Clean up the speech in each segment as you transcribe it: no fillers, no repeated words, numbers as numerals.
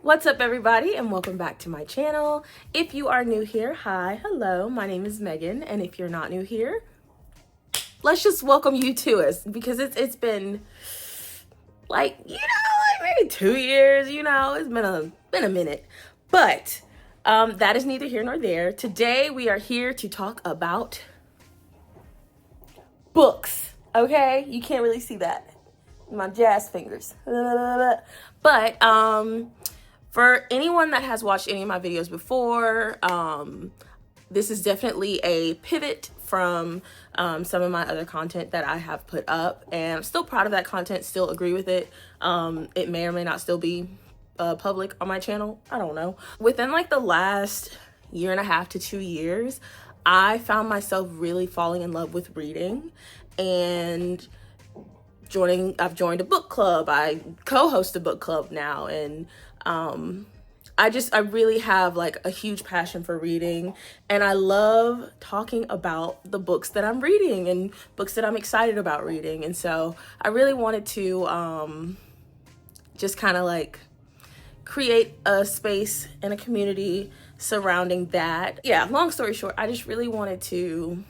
What's up, everybody, and welcome back to my channel. If you are new here, hi, hello, my name is Megan, and if you're not new here, let's just welcome you to us, because it's been like, maybe 2 years, it's been a minute, but that is neither here nor there. Today we are here to talk about books. Okay, you can't really see that, my jazz fingers, but for anyone that has watched any of my videos before, this is definitely a pivot from some of my other content that I have put up, and I'm still proud of that content, still agree with it. It may or may not still be public on my channel, I don't know. Within like the last 1.5 to 2 years, I found myself really falling in love with reading, and I've joined a book club. I co-host a book club now, and I really have like a huge passion for reading, and I love talking about the books that I'm reading and books that I'm excited about reading. And so I really wanted to just kind of like create a space and a community surrounding that. Yeah, long story short, I just really wanted to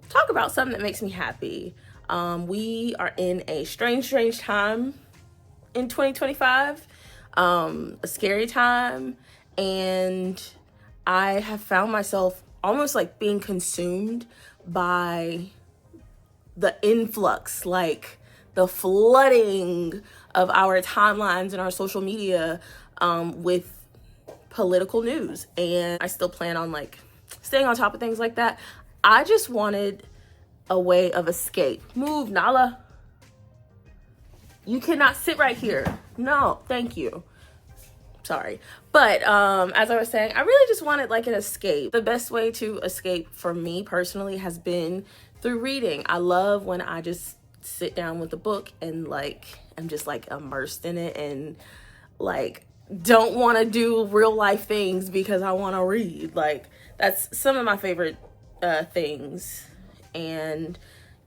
talk about something that makes me happy. We are in a strange time in 2025, a scary time, and I have found myself almost like being consumed by the influx, like the flooding of our timelines and our social media with political news. And I still plan on like staying on top of things like that. I just wanted a way of escape. Move, Nala. You cannot sit right here. No, thank you. Sorry. But as I was saying, I really just wanted like an escape. The best way to escape for me personally has been through reading. I love when I just sit down with a book and like I'm just like immersed in it, and like don't want to do real life things because I want to read. Like that's some of my favorite things. And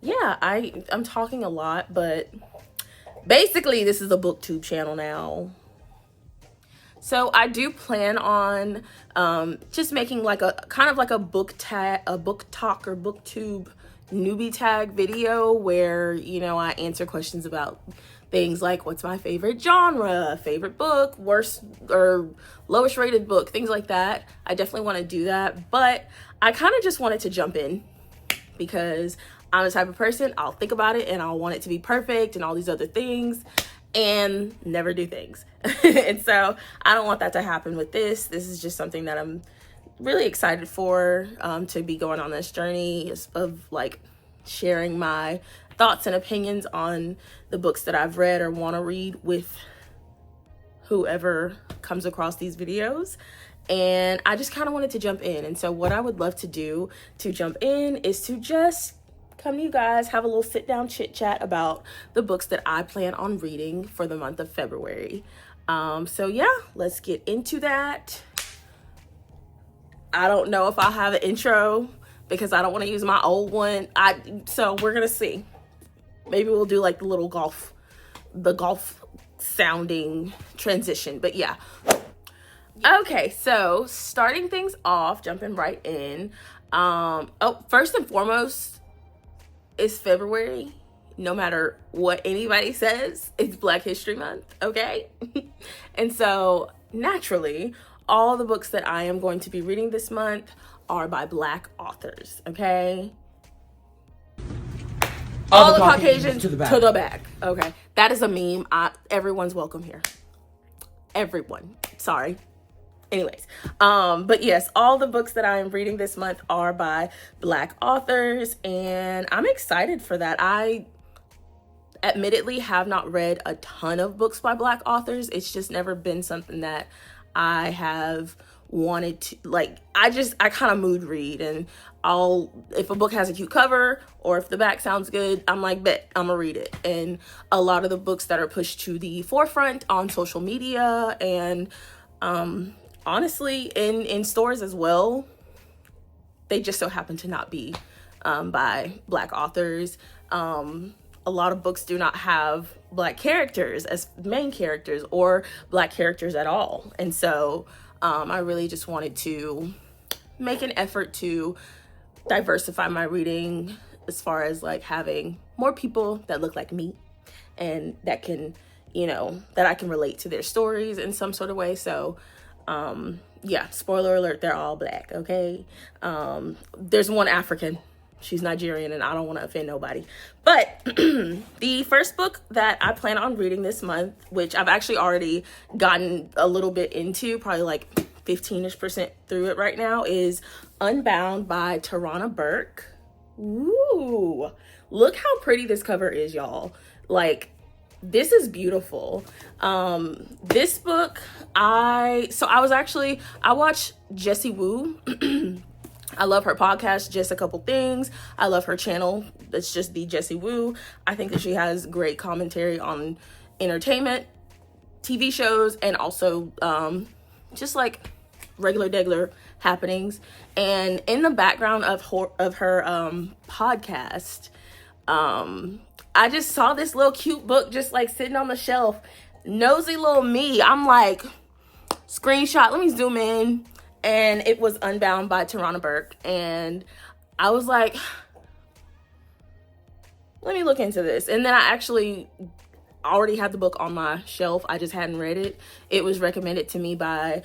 yeah, I'm talking a lot, but basically this is a booktube channel now. So I do plan on just making like a kind of like a book talk or booktube newbie tag video where, I answer questions about things like what's my favorite genre, favorite book, worst or lowest rated book, things like that. I definitely want to do that, but I kind of just wanted to jump in because I'm the type of person, I'll think about it and I'll want it to be perfect and all these other things and never do things. And so I don't want that to happen with this. This is just something that I'm really excited for, to be going on this journey of like sharing my thoughts and opinions on the books that I've read or want to read with whoever comes across these videos. And I just kind of wanted to jump in. And so what I would love to do to jump in is to just come to you guys, have a little sit down chit chat about the books that I plan on reading for the month of February. So yeah, let's get into that. I don't know if I'll have an intro because I don't want to use my old one. So we're going to see. Maybe we'll do like the golf sounding transition, but yeah. Okay, so starting things off, jumping right in. First and foremost, it's February. No matter what anybody says, it's Black History Month, okay? And so naturally, all the books that I am going to be reading this month are by Black authors, okay? All the Caucasians to the back. Okay, that is a meme. Everyone's welcome here. Everyone. Sorry. Anyways, but yes, all the books that I am reading this month are by Black authors, and I'm excited for that. I admittedly have not read a ton of books by Black authors. It's just never been something that I have wanted to, like, I kind of mood read, and if a book has a cute cover or if the back sounds good, I'm like, bet I'm gonna read it. And a lot of the books that are pushed to the forefront on social media and honestly in stores as well, they just so happen to not be by Black authors. A lot of books do not have Black characters as main characters or Black characters at all. And so I really just wanted to make an effort to diversify my reading as far as like having more people that look like me and that can, you know, that I can relate to their stories in some sort of way. So yeah, spoiler alert, they're all Black, okay? There's one African. She's Nigerian, and I don't want to offend nobody. But the first book that I plan on reading this month, which I've actually already gotten a little bit into, probably like 15-ish% through it right now, is Unbound by Tarana Burke. Ooh, look how pretty this cover is, y'all. Like, this is beautiful. This book, I watched Jessie Woo. I love her podcast, Just a Couple Things. I love her channel. It's just the Jessie Woo. I think that she has great commentary on entertainment, TV shows, and also just like regular happenings. And in the background of her podcast, I just saw this little cute book just like sitting on the shelf. Nosy little me. I'm like, screenshot, let me zoom in. And it was Unbound by Tarana Burke. And I was like, let me look into this. And then I actually already had the book on my shelf. I just hadn't read it. It was recommended to me by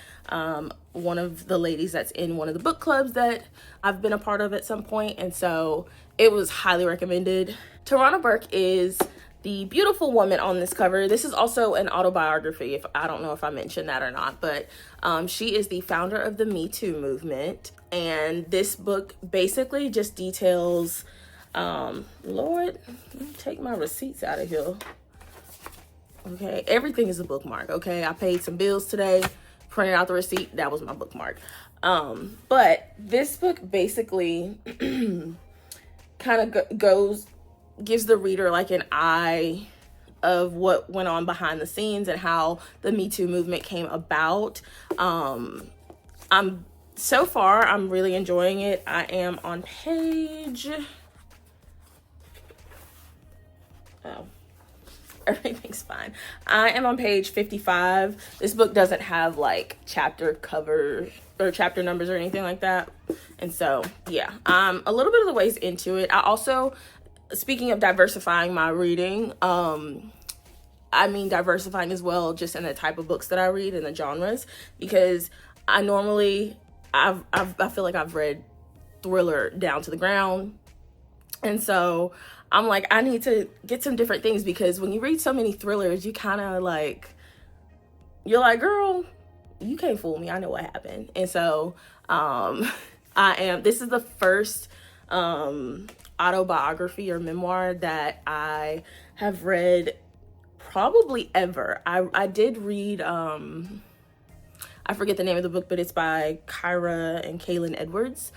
one of the ladies that's in one of the book clubs that I've been a part of at some point. And so it was highly recommended. Tarana Burke is the beautiful woman on this cover. This is also an autobiography. I don't know if I mentioned that or not, but she is the founder of the Me Too movement. And this book basically just details, Lord, let me take my receipts out of here. Okay, everything is a bookmark, okay? I paid some bills today, printed out the receipt, that was my bookmark. But this book basically kind of gives the reader like an eye of what went on behind the scenes and how the Me Too movement came about. So far, I'm really enjoying it. I am on page... Oh, everything's fine. I am on page 55. This book doesn't have like chapter cover or chapter numbers or anything like that. And so, yeah, I'm a little bit of the ways into it. I also, speaking of diversifying my reading, I mean diversifying as well just in the type of books that I read and the genres, because I feel like I've read thriller down to the ground. And so I'm like, I need to get some different things, because when you read so many thrillers, you kind of like, you're like, girl, you can't fool me. I know what happened. And so this is the first autobiography or memoir that I have read probably ever. I did read, I forget the name of the book, but it's by Kyra and Kaylin Edwards.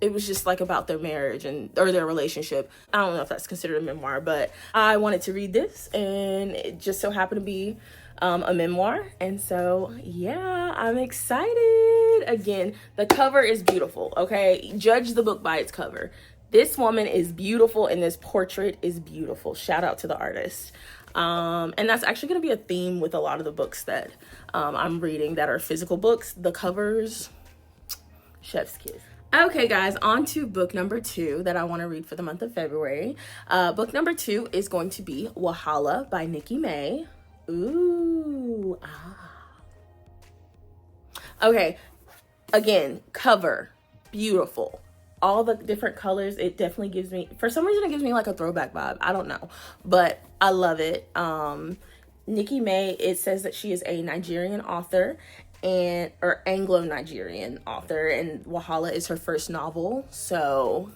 It was just like about their marriage or their relationship. I don't know if that's considered a memoir, but I wanted to read this, and it just so happened to be a memoir. And so, yeah, I'm excited. Again, the cover is beautiful, okay? Judge the book by its cover. This woman is beautiful, and this portrait is beautiful. Shout out to the artist. And that's actually going to be a theme with a lot of the books that I'm reading that are physical books. The covers, chef's kiss. Okay, guys, on to book number 2 that I want to read for the month of February. Book number 2 is going to be Wahala by Nikki May. Ooh, Okay, again, cover, beautiful. All the different colors, it definitely gives me, for some reason, it gives me like a throwback vibe. I don't know, but I love it. Nikki May, it says that she is a Nigerian author, or Anglo-Nigerian author, and Wahala is her first novel. So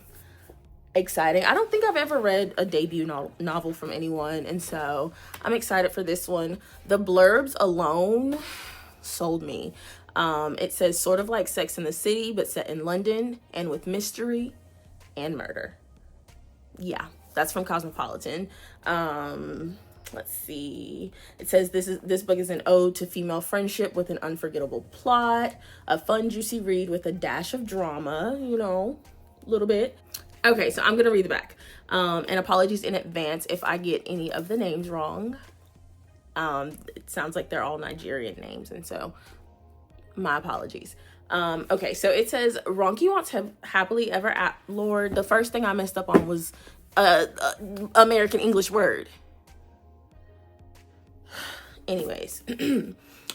exciting. I don't think I've ever read a debut novel from anyone, and so I'm excited for this one. The blurbs alone sold me. It says sort of like Sex and the City, but set in London and with mystery and murder. Yeah, that's from Cosmopolitan. Let's see. It says this book is an ode to female friendship with an unforgettable plot, a fun, juicy read with a dash of drama, a little bit. Okay, so I'm gonna read the back. And apologies in advance if I get any of the names wrong. It sounds like they're all Nigerian names, and so my apologies. Okay, so it says Ronki wants happily ever after. Lord, the first thing I messed up on was American English word. Anyways,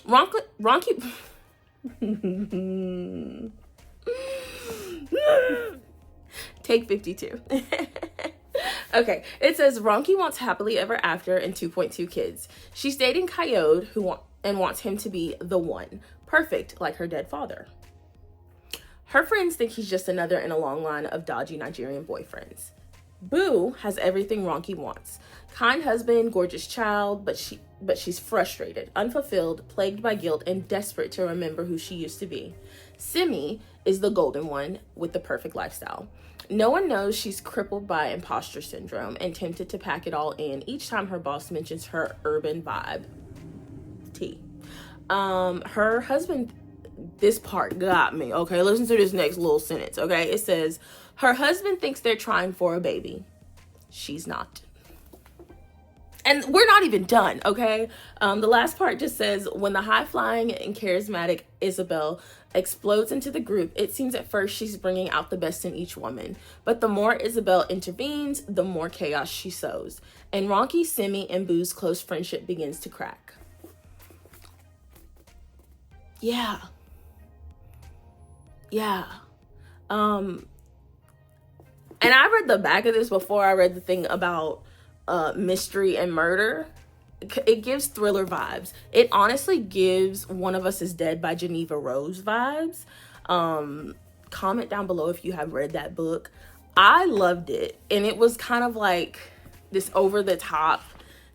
Ronki. Take 52. Okay, it says Ronki wants happily ever after and 2.2 kids. She's dating Coyote and wants him to be the one. Perfect, like her dead father. Her friends think he's just another in a long line of dodgy Nigerian boyfriends. Boo has everything Ronki wants. Kind husband, gorgeous child, but she's frustrated, unfulfilled, plagued by guilt, and desperate to remember who she used to be. Simi is the golden one with the perfect lifestyle. No one knows she's crippled by imposter syndrome and tempted to pack it all in each time her boss mentions her urban vibe. T. Her husband, this part got me, okay? Listen to this next little sentence, okay? It says, her husband thinks they're trying for a baby. She's not. And we're not even done, okay? The last part just says, when the high-flying and charismatic Isabel explodes into the group, it seems at first she's bringing out the best in each woman. But the more Isabel intervenes, the more chaos she sows. And Ronki, Simi, and Boo's close friendship begins to crack. Yeah. And I read the back of this before I read the thing about mystery and murder. It gives thriller vibes. It honestly gives One of Us is Dead by Geneva Rose vibes. Comment down below if you have read that book. I loved it, and it was kind of like this over the top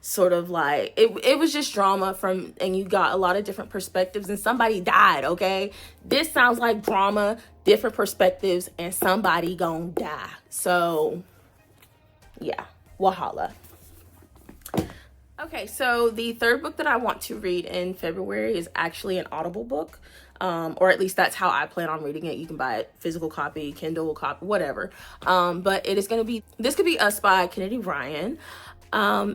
sort of like it was just drama and you got a lot of different perspectives, and somebody died. Okay, this sounds like drama, different perspectives, and somebody gonna die. So yeah, wahala. Okay, so the third book that I want to read in February is actually an Audible book, or at least that's how I plan on reading it. You can buy it physical copy, Kindle copy, whatever. But this could be Us by Kennedy Ryan.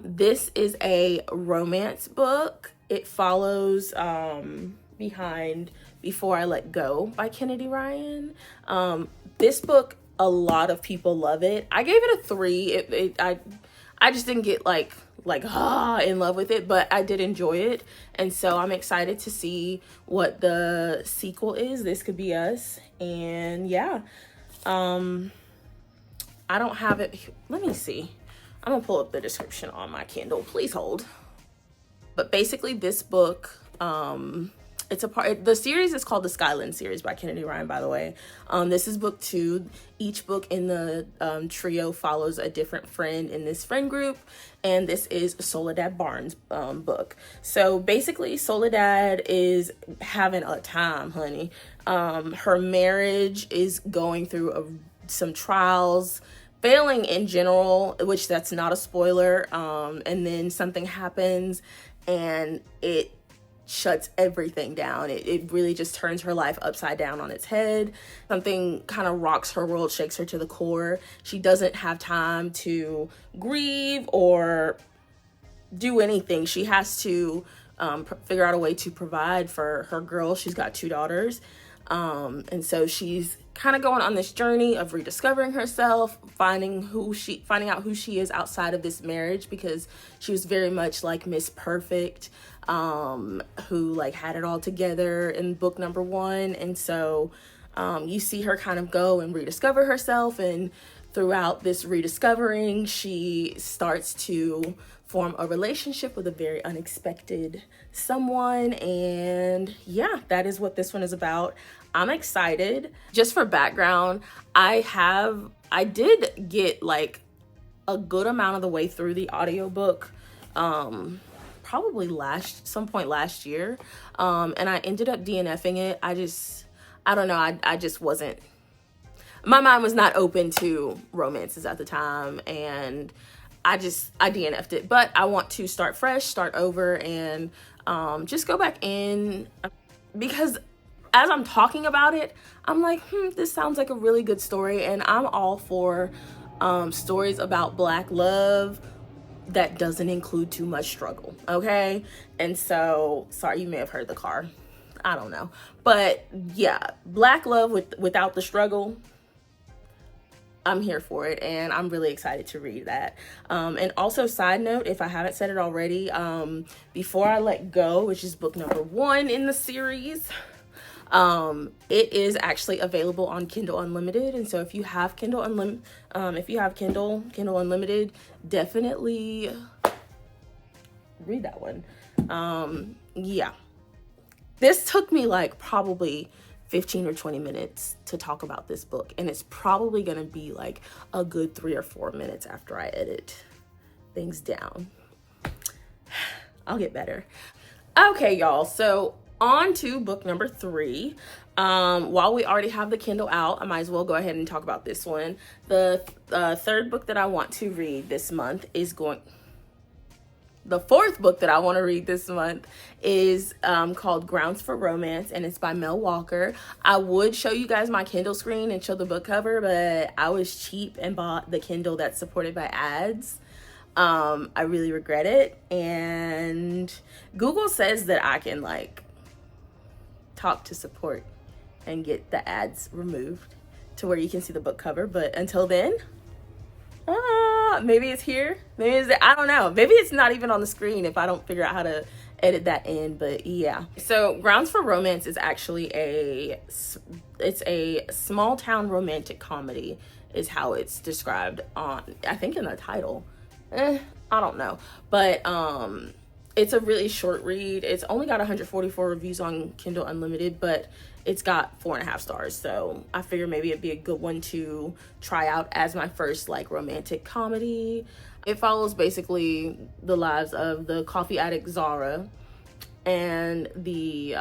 This is a romance book. It follows behind Before I Let Go by Kennedy Ryan. This book, a lot of people love it. I gave it a 3. I just didn't get like in love with it, but I did enjoy it, and so I'm excited to see what the sequel is. This Could Be Us. And yeah, I don't have it. Let me see. I'm gonna pull up the description on my Kindle. Please hold. But basically, this book, the series is called the Skyland series by Kennedy Ryan, by the way. This is book 2. Each book in the trio follows a different friend in this friend group, and this is Soledad Barnes' book. So basically, Soledad is having a time, honey. Her marriage is going through some trials, failing in general, which that's not a spoiler. And then something happens, and it shuts everything down. It really just turns her life upside down on its head. Something kind of rocks her world, shakes her to the core. She doesn't have time to grieve or do anything. She has to figure out a way to provide for her girls. She's got 2 daughters. And so she's kind of going on this journey of rediscovering herself, finding out who she is outside of this marriage, because she was very much like Miss Perfect, who like had it all together in book number 1. And so you see her kind of go and rediscover herself, and throughout this rediscovering, she starts to form a relationship with a very unexpected someone. And yeah, that is what this one is about. I'm excited. Just for background, I did get like a good amount of the way through the audiobook, probably some point last year. And I ended up DNFing it. I don't know. I just wasn't, my mind was not open to romances at the time, and I DNF'd it. But I want to start fresh, start over, and just go back in, because as I'm talking about it, I'm like, this sounds like a really good story, and I'm all for stories about Black love that doesn't include too much struggle, okay? And so, sorry, you may have heard the car. I don't know. But yeah, Black love without the struggle, I'm here for it, and I'm really excited to read that. And also, side note, if I haven't said it already, Before I Let Go, which is book number 1 in the series, it is actually available on Kindle Unlimited. And so if you have Kindle Unlimited, definitely read that one. Yeah, this took me like probably 15 or 20 minutes to talk about this book, and it's probably gonna be like a good 3 or 4 minutes after I edit things down. I'll get better. Okay, y'all, so on to book number 3. While we already have the Kindle out, I might as well go ahead and talk about this one. The third book that I want to read this month is the fourth book that I want to read this month is called Grounds for Romance, and it's by Mel Walker. I would show you guys my Kindle screen and show the book cover, but I was cheap and bought the Kindle that's supported by ads. I really regret it, and Google says that I can like talk to support and get the ads removed to where you can see the book cover, but until then, maybe it's here, maybe it's there. I don't know, maybe it's not even on the screen if I don't figure out how to edit that in. But yeah, so Grounds for Romance is actually it's a small town romantic comedy is how it's described on, I think, in the title. I don't know, but it's a really short read. It's only got 144 reviews on Kindle Unlimited, but it's got 4.5 stars. So I figure maybe it'd be a good one to try out as my first like romantic comedy. It follows basically the lives of the coffee addict Zara and the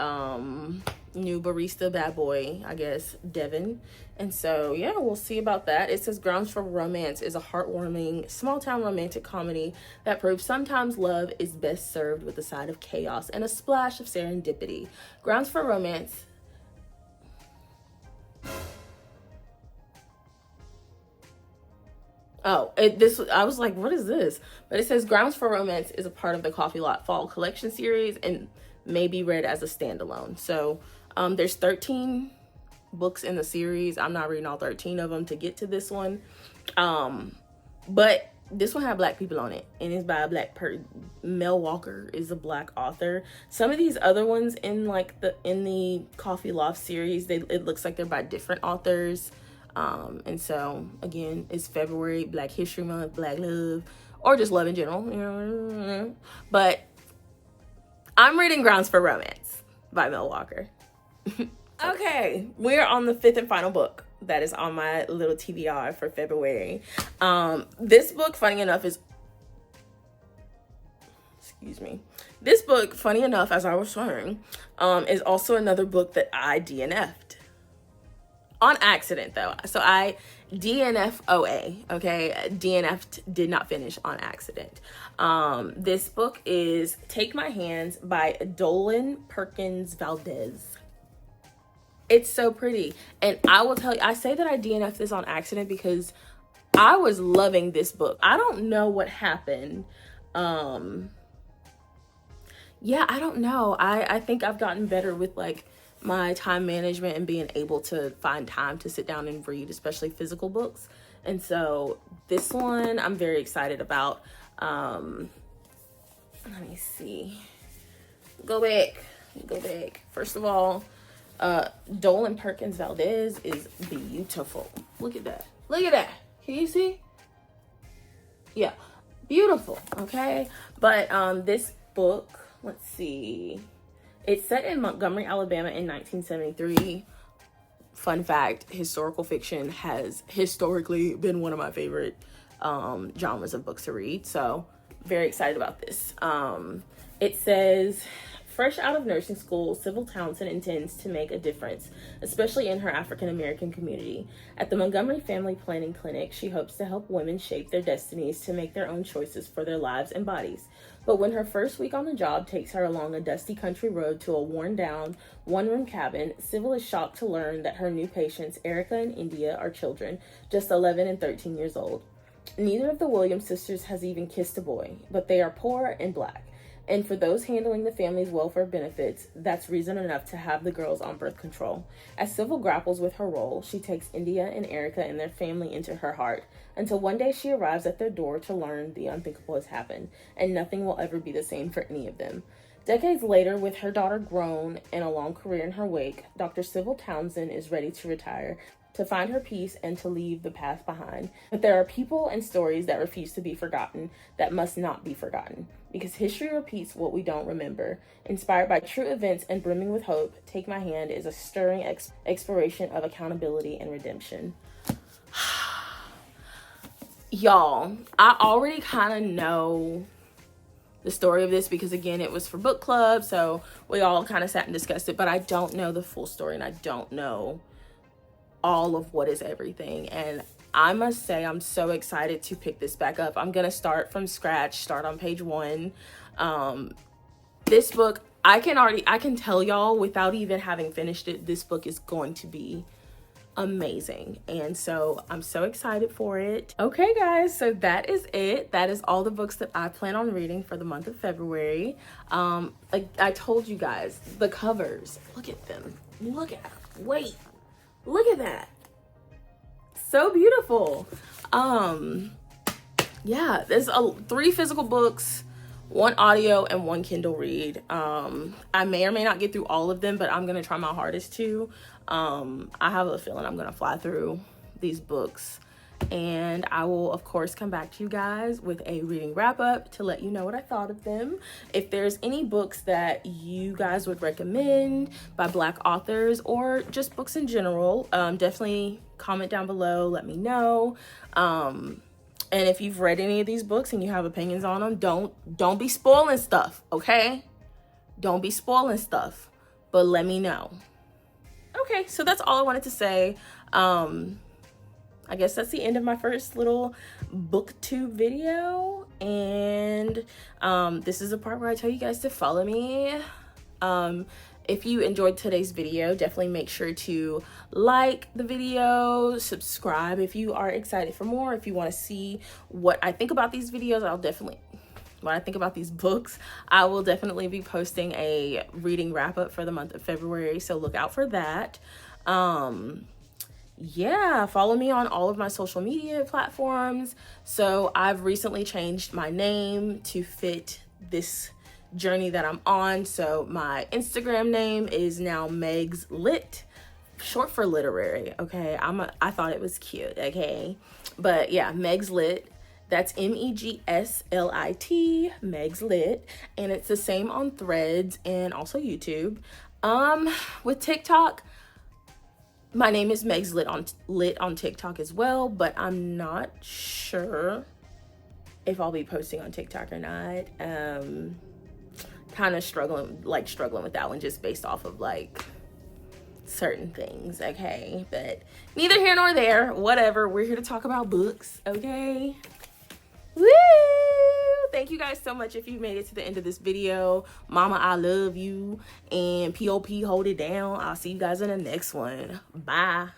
new barista bad boy, I guess, Devin. And so yeah, we'll see about that. It says Grounds for Romance is a heartwarming small town romantic comedy that proves sometimes love is best served with a side of chaos and a splash of serendipity. Grounds for Romance I was like, what is this? But it says Grounds for Romance is a part of the Coffee Lot Fall Collection series and may be read as a standalone. So there's 13 books in the series. I'm not reading all 13 of them to get to this one. But this one had Black people on it, and it's by a Black person. Mel Walker is a Black author. Some of these other ones in the Coffee Loft series, it looks like they're by different authors. And so again, it's February, Black History Month, Black love, or just love in general, you know. But I'm reading Grounds for Romance by Mel Walker. Okay, we're on the 5th and final book that is on my little TBR for February. This book, funny enough, This book, funny enough, as I was swearing, is also another book that I DNF'd. On accident, though. So I DNF OA, okay? DNF'd, did not finish on accident. This book is Take My Hands by Dolan Perkins Valdez. It's so pretty. And I will tell you, I say that I DNF'd this on accident because I was loving this book. I don't know what happened. Yeah, I don't know. I think I've gotten better with like my time management and being able to find time to sit down and read, especially physical books. And so this one I'm very excited about. Let me see. Go back. First of all, Dolan Perkins Valdez is beautiful. Look at that. Can you see? Yeah, beautiful. Okay, but this book, let's see, it's set in Montgomery, Alabama in 1973. Fun fact, historical fiction has historically been one of my favorite genres of books to read, so very excited about this. It says, fresh out of nursing school, Sybil Townsend intends to make a difference, especially in her African-American community. At the Montgomery Family Planning Clinic, she hopes to help women shape their destinies to make their own choices for their lives and bodies. But when her first week on the job takes her along a dusty country road to a worn-down, one-room cabin, Sybil is shocked to learn that her new patients, Erica and India, are children, just 11 and 13 years old. Neither of the Williams sisters has even kissed a boy, but they are poor and black. And for those handling the family's welfare benefits, that's reason enough to have the girls on birth control. As Sybil grapples with her role, she takes India and Erica and their family into her heart, until one day she arrives at their door to learn the unthinkable has happened, and nothing will ever be the same for any of them. Decades later, with her daughter grown and a long career in her wake, Dr. Sybil Townsend is ready to retire, to find her peace and to leave the past behind. But there are people and stories that refuse to be forgotten, that must not be forgotten, because history repeats what we don't remember. Inspired by true events and brimming with hope, Take My Hand is a stirring exploration of accountability and redemption. Y'all, I already kind of know the story of this because, again, it was for book club, so we all kind of sat and discussed it, but I don't know the full story, and I don't know all of what is everything. And I must say, I'm so excited to pick this back up. I'm gonna start from scratch, start on page 1. This book, I can tell y'all without even having finished it, this book is going to be amazing. And so I'm so excited for it. Okay guys, so that is it. That is all the books that I plan on reading for the month of February. Like I told you guys, the covers, look at them. Look at them. Wait. Look at that. So beautiful. Yeah, there's 3 physical books, 1 audio, and 1 Kindle read. I may or may not get through all of them, but I'm gonna try my hardest to. I have a feeling I'm gonna fly through these books, and I will of course come back to you guys with a reading wrap up to let you know what I thought of them. If there's any books that you guys would recommend by Black authors or just books in general, definitely comment down below, let me know. And if you've read any of these books and you have opinions on them, don't be spoiling stuff, okay? Don't be spoiling stuff, but let me know. Okay, so that's all I wanted to say. I guess that's the end of my first little booktube video, and this is the part where I tell you guys to follow me. If you enjoyed today's video, definitely make sure to like the video, subscribe if you are excited for more. If you want to see what I think about these videos, what I think about these books, I will definitely be posting a reading wrap up for the month of February, so look out for that. Yeah, follow me on all of my social media platforms. So I've recently changed my name to fit this journey that I'm on. So my Instagram name is now Megs Lit, short for literary. Okay, I thought it was cute. Okay, but yeah, Megs Lit. That's MEGSLIT, Megs Lit, and it's the same on Threads and also YouTube. With TikTok, my name is Megs Lit on TikTok as well, but I'm not sure if I'll be posting on TikTok or not. Kind of struggling with that one, just based off of like certain things. Okay, but neither here nor there. Whatever. We're here to talk about books. Okay. Woo! Thank you guys so much if you made it to the end of this video. Mama, I love you. And POP, hold it down. I'll see you guys in the next one. Bye.